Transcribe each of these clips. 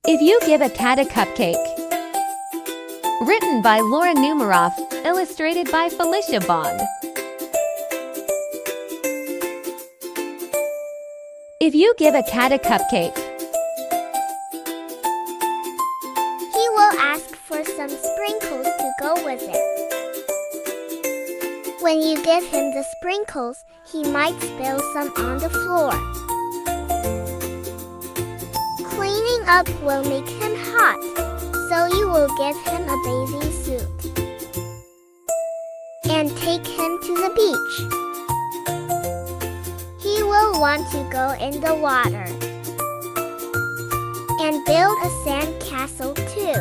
If you give a cat a cupcake. Written by Numeroff, illustrated by Felicia Bond. If you give a cat a cupcake, he will ask for some sprinkles to go with it. When you give him the sprinkles, he might spill some on the floor. Cleaning up will make him hot, so you will give him a bathing suit and take him to the beach. He will want to go in the water and build a sand castle too.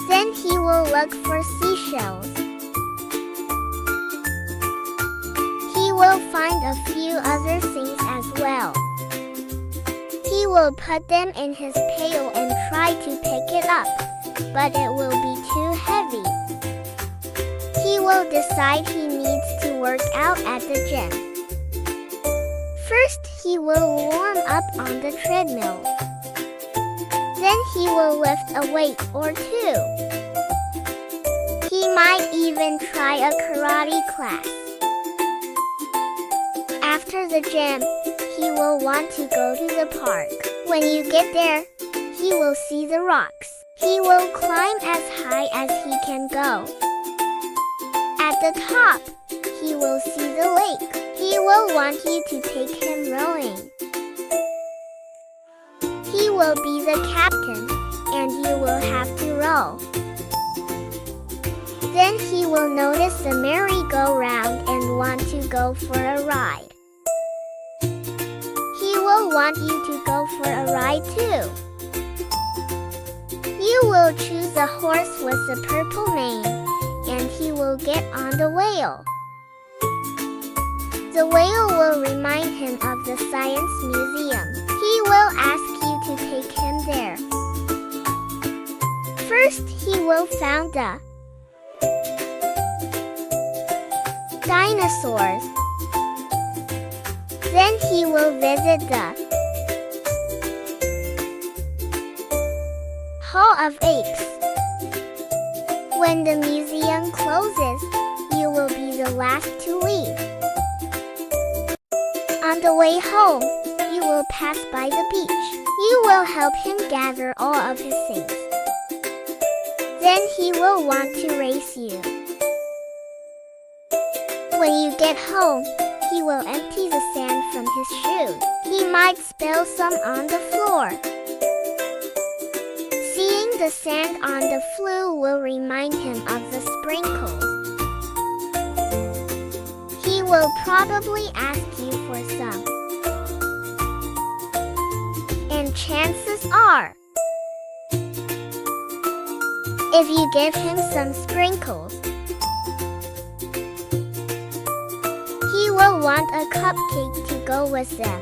Then he will look for seashells. He will find a few other things as well. He will put them in his pail and try to pick it up, but it will be too heavy. He will decide he needs to work out at the gym. First, he will warm up on the treadmill. Then he will lift a weight or two. He might even try a karate class. After the gym, he will want to go to the park. When you get there, he will see the rocks. He will climb as high as he can go. At the top, he will see the lake. He will want you to take him rowing. He will be the captain, and you will have to row. Then he will notice the merry-go-round and want to go for a ride. He will want you to go for a ride too. You will choose a horse with a purple mane, and he will get on the whale. The whale will remind him of the science museum. He will ask you to take him there. First, he will find the dinosaurs. Then he will visit the Hall of Apes. When the museum closes, you will be the last to leave. On the way home, you will pass by the beach. You will help him gather all of his things. Then he will want to race you. When you get home, he will empty the sand from his shoes. He might spill some on the floor. Seeing the sand on the floor will remind him of the sprinkles. He will probably ask you for some. And chances are, if you give him some sprinkles, he will want a cupcake to go with them.